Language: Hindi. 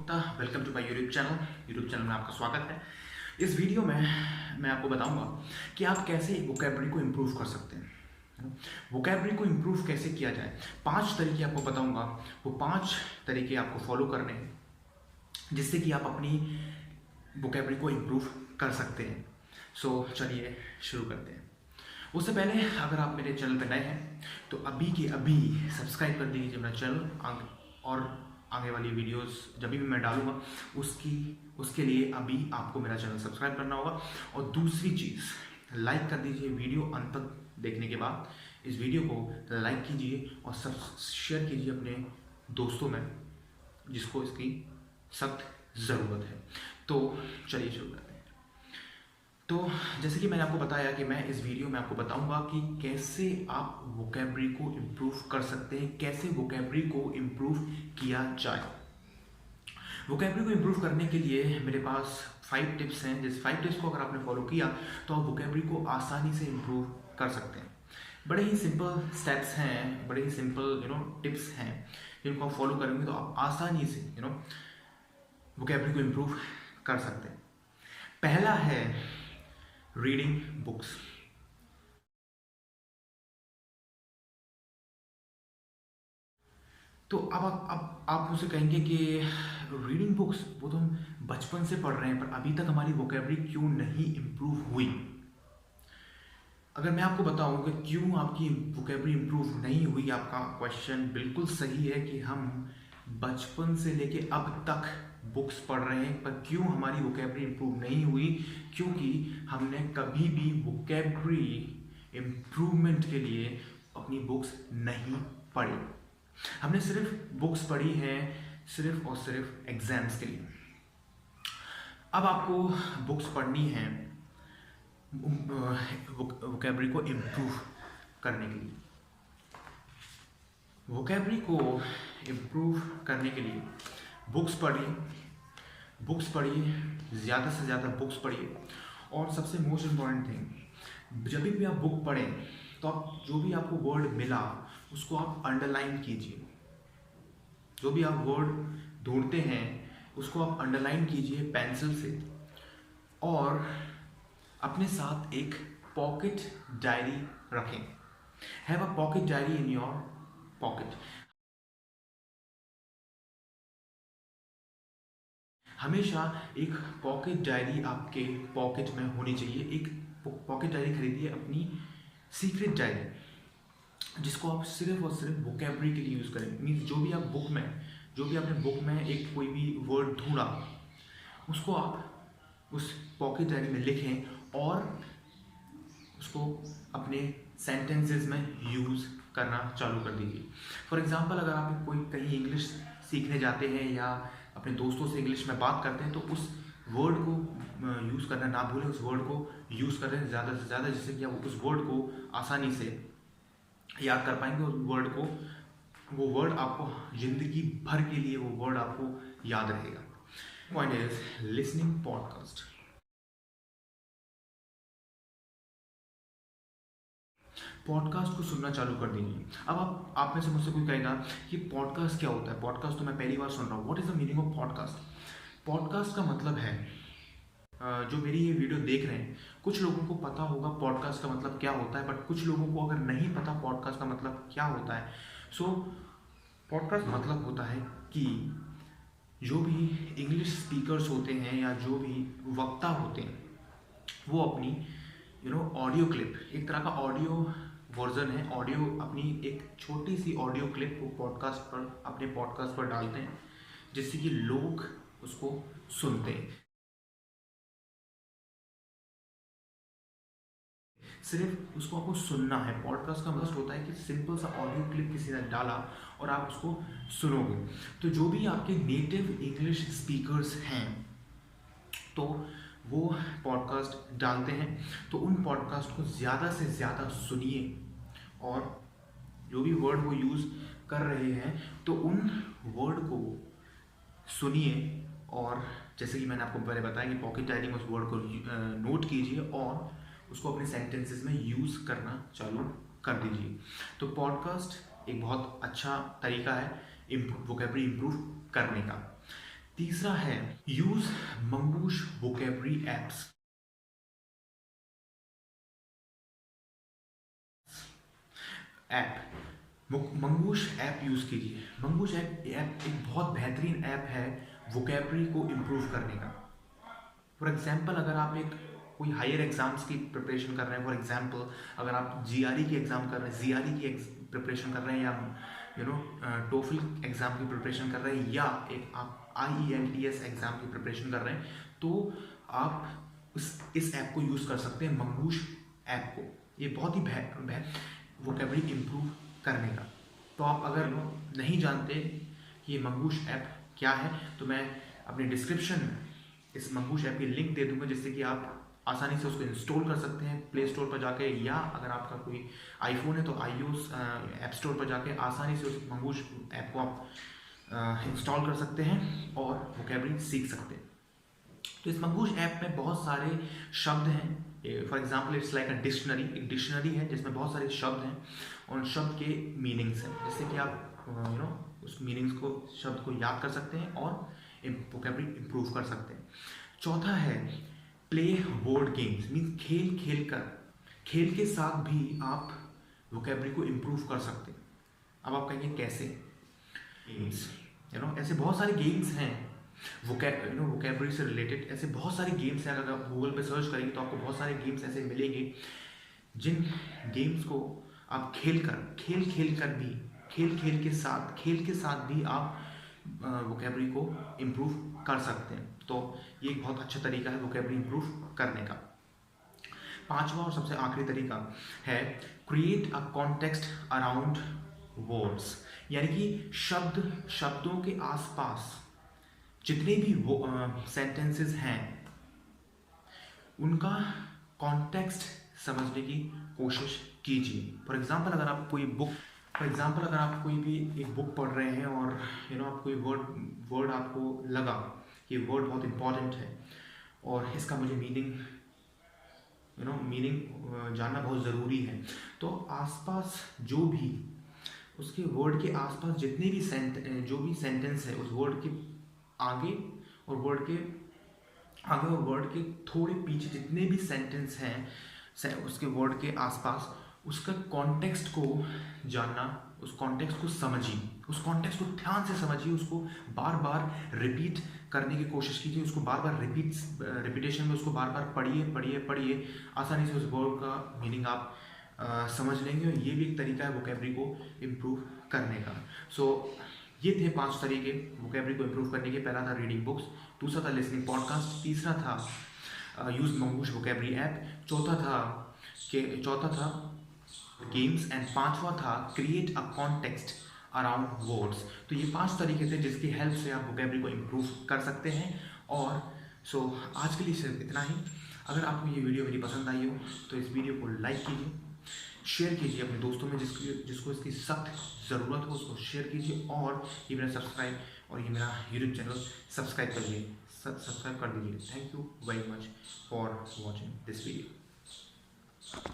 Gupta, welcome to my YouTube channel में आपका स्वागत है। इस वीडियो में मैं आपको बताऊंगा कि आप कैसे वोकैबुलरी को इम्प्रूव कर सकते हैं। वोकैबुलरी को इम्प्रूव कैसे किया जाए, 5 तरीके आपको बताऊंगा। वो 5 तरीके आपको फॉलो करने हैं जिससे कि आप अपनी वोकैबुलरी को इम्प्रूव कर सकते हैं। सो चलिए शुरू करते हैं। उससे पहले अगर आप मेरे चैनल पर नए हैं तो अभी के अभी सब्सक्राइब कर दीजिए मेरा चैनल, और आगे वाली वीडियोस जब भी मैं डालूंगा उसके लिए अभी आपको मेरा चैनल सब्सक्राइब करना होगा। और दूसरी चीज़, लाइक कर दीजिए। वीडियो अंत तक देखने के बाद इस वीडियो को लाइक कीजिए और सब शेयर कीजिए अपने दोस्तों में जिसको इसकी सख्त ज़रूरत है। तो चलिए शुरू करते हैं। तो जैसे कि मैंने आपको बताया कि मैं इस वीडियो में आपको बताऊंगा कि कैसे आप वोकैबुलरी को इम्प्रूव कर सकते हैं, कैसे वोकैबुलरी को इम्प्रूव किया जाए। वोकैबुलरी को इम्प्रूव करने के लिए मेरे पास 5 टिप्स हैं। जिस 5 टिप्स को अगर आपने फॉलो किया तो आप वोकैबुलरी को आसानी से इम्प्रूव कर सकते हैं। बड़े ही सिंपल स्टेप्स हैं, बड़े ही सिंपल टिप्स हैं जिनको आप फॉलो करेंगे तो आप आसानी से वोकैबुलरी को इम्प्रूव कर सकते हैं। पहला है रीडिंग बुक्स। तो अब आप मुझसे कहेंगे कि रीडिंग बुक्स वो तो हम बचपन से पढ़ रहे हैं, पर अभी तक हमारी वोकैबुलरी क्यों नहीं इम्प्रूव हुई। अगर मैं आपको बताऊं कि क्यों आपकी वोकैबुलरी इम्प्रूव नहीं हुई, आपका क्वेश्चन बिल्कुल सही है कि हम बचपन से लेके अब तक बुक्स पढ़ रहे हैं, पर क्यों हमारी वोकैबुलरी इम्प्रूव नहीं हुई, क्योंकि हमने कभी भी वोकैबुलरी इम्प्रूवमेंट के लिए अपनी बुक्स नहीं पढ़ी। हमने सिर्फ बुक्स पढ़ी हैं सिर्फ और सिर्फ एग्जाम्स के लिए। अब आपको बुक्स पढ़नी है वोकैबुलरी को इम्प्रूव करने के लिए। वोकैबुलरी को इम्प्रूव करने के लिए बुक्स पढ़िए, ज़्यादा से ज़्यादा बुक्स पढ़िए। और सबसे मोस्ट इम्पॉर्टेंट थिंग, जब भी आप बुक पढ़ें तो आप जो भी आपको वर्ड मिला उसको आप अंडरलाइन कीजिए। जो भी आप वर्ड ढूंढते हैं उसको आप अंडरलाइन कीजिए पेंसिल से, और अपने साथ एक पॉकेट डायरी रखें। Have a pocket diary in your pocket. हमेशा एक पॉकेट डायरी आपके पॉकेट में होनी चाहिए। एक पॉकेट डायरी खरीदिए, अपनी सीक्रेट डायरी, जिसको आप सिर्फ और सिर्फ वोकैबुलरी के लिए यूज़ करें। मीन्स जो भी आपने बुक में एक कोई भी वर्ड ढूंढा उसको आप उस पॉकेट डायरी में लिखें और उसको अपने सेंटेंसेस में यूज़ करना चालू कर दीजिए। फॉर एग्जांपल, अगर आप कोई कहीं इंग्लिश सीखने जाते हैं या अपने दोस्तों से इंग्लिश में बात करते हैं तो उस वर्ड को यूज़ करना ना भूलें। उस वर्ड को यूज़ करें ज़्यादा से ज़्यादा, जिससे कि आप उस वर्ड को आसानी से याद कर पाएंगे। और वो वर्ड आपको ज़िंदगी भर के लिए वो वर्ड आपको याद रहेगा। Point is listening podcast. Podcast को सुनना चालू कर दीजिए। अब आप में से मुझसे कोई कहेगा कि पॉडकास्ट क्या होता है। पॉडकास्ट तो मैं पहली बार सुन रहा हूँ। What is the meaning of podcast. Podcast का मतलब है, जो मेरी ये वीडियो देख रहे हैं, कुछ लोगों को पता होगा पॉडकास्ट का मतलब क्या होता है, बट कुछ लोगों को अगर नहीं पता पॉडकास्ट का मतलब क्या होता है। सो पॉडकास्ट मतलब होता है कि जो भी इंग्लिश स्पीकर्स होते हैं या जो भी वक्ता होते हैं वो अपनी ऑडियो क्लिप, एक तरह का ऑडियो वर्जन है, ऑडियो अपनी एक छोटी सी ऑडियो क्लिप को अपने पॉडकास्ट पर डालते हैं जिससे कि लोग उसको सुनते हैं। सिर्फ उसको आपको सुनना है। पॉडकास्ट का मतलब होता है कि सिंपल सा ऑडियो क्लिप किसी ने डाला और आप उसको सुनोगे। तो जो भी आपके नेटिव इंग्लिश स्पीकर्स हैं तो वो पॉडकास्ट डालते हैं, तो उन पॉडकास्ट को ज़्यादा से ज़्यादा सुनिए और जो भी वर्ड वो यूज़ कर रहे हैं तो उन वर्ड को सुनिए। और जैसे कि मैंने आपको पहले बताया कि पॉकेट डायरी में उस वर्ड को नोट कीजिए और उसको अपने सेंटेंसेस में यूज़ करना चालू कर दीजिए। तो पॉडकास्ट एक बहुत अच्छा तरीका है वोकैबुलरी इम्प्रूव करने का। तीसरा है use Magoosh vocabulary apps. Magoosh app use कीजिए। मंगूश ऐप एक बहुत बेहतरीन ऐप है वोकेबरी को इम्प्रूव करने का। फॉर एग्जाम्पल, अगर आप एक कोई हायर एग्जाम्स की प्रिपरेशन कर रहे हैं, फॉर एग्जाम्पल अगर आप जीआरई की एग्जाम कर रहे हैं, जीआरई की प्रिपरेशन कर रहे हैं, या टोफल एग्जाम की प्रिपरेशन कर रहे हैं, या एक आप IELTS एग्जाम की प्रिपरेशन कर रहे हैं, तो आप इस ऐप को यूज़ कर सकते हैं, मंगूश ऐप को। ये बहुत ही वोकेबरी इम्प्रूव करने का। तो आप अगर नहीं जानते कि ये मंगूश ऐप क्या है, तो मैं अपने डिस्क्रिप्शन में इस मंगूश ऐप की लिंक दे दूंगा, जिससे कि आप आसानी से उसको इंस्टॉल कर सकते हैं प्ले स्टोर पर जाके, या अगर आपका कोई आईफोन है तो iOS ऐप स्टोर पर जाके आसानी से उस मंगूश ऐप को आप इंस्टॉल कर सकते हैं और वोकेबरी सीख सकते हैं। तो इस मंगूश ऐप में बहुत सारे शब्द हैं। For example, it's like a dictionary. एक डिक्शनरी है जिसमें बहुत सारे शब्द हैं और शब्द के मीनिंग्स हैं, जिससे कि आप उस मीनिंग्स को, शब्द को याद कर सकते हैं और वोकेबरी इम्प्रूव कर सकते हैं। चौथा है प्ले वर्ड गेम्स। मीन्स खेल के साथ भी आप वोकेबरी को इम्प्रूव कर सकते हैं। अब आप कहेंगे कैसे? गेम्स, ऐसे बहुत सारे गेम्स हैं वोकेबरी से रिलेटेड। ऐसे बहुत सारे गेम्स हैं, अगर आप गूगल पे सर्च करेंगे तो आपको बहुत सारे गेम्स ऐसे मिलेंगे जिन गेम्स को आप खेल के साथ भी आप वोकेबरी को इम्प्रूव कर सकते हैं। तो ये एक बहुत अच्छा तरीका है वोकेबरी इम्प्रूव करने का। पांचवा और सबसे आखिरी तरीका है create a context around words. यानी कि शब्दों के आसपास जितने भी सेंटेंसेस हैं उनका कॉन्टेक्स्ट समझने की कोशिश कीजिए। फॉर एग्जाम्पल, अगर आप कोई भी एक बुक पढ़ रहे हैं और आप कोई वर्ड आपको लगा कि वर्ड बहुत इंपॉर्टेंट है और इसका मुझे मीनिंग जानना बहुत ज़रूरी है, तो आसपास जो भी उसके वर्ड के आसपास जितने भी सेंटेंस है, उस वर्ड के आगे और वर्ड के थोड़े पीछे जितने भी सेंटेंस हैं उसके वर्ड के आसपास, उसका कॉन्टेक्स्ट को जानना, उस कॉन्टेक्स्ट को समझिए, उस कॉन्टेक्स्ट को ध्यान से समझिए, उसको बार बार रिपीट करने की कोशिश कीजिए, उसको बार बार रिपीटेशन में उसको बार बार पढ़िए। आसानी से उस वर्ड का मीनिंग आप समझ लेंगे, और ये भी एक तरीका है वोकेबरी को इम्प्रूव करने का। ये थे 5 तरीके वोकेबरी को इम्प्रूव करने के। पहला था रीडिंग बुक्स, दूसरा था लिसनिंग पॉडकास्ट, तीसरा था यूज मंगूश वोकेबरी ऐप, चौथा था गेम्स, एंड पांचवा था create a context around words. तो ये 5 तरीके थे जिसकी हेल्प से आप वोकेबरी को इम्प्रूव कर सकते हैं। और आज के लिए सिर्फ इतना ही। अगर आपको ये वीडियो मेरी पसंद आई हो तो इस वीडियो को लाइक कीजिए, शेयर कीजिए अपने दोस्तों में जिसको इसकी सख्त ज़रूरत हो, उसको शेयर कीजिए, और ये मेरा यूट्यूब चैनल सब्सक्राइब कर दीजिए। Thank you very much for watching this video.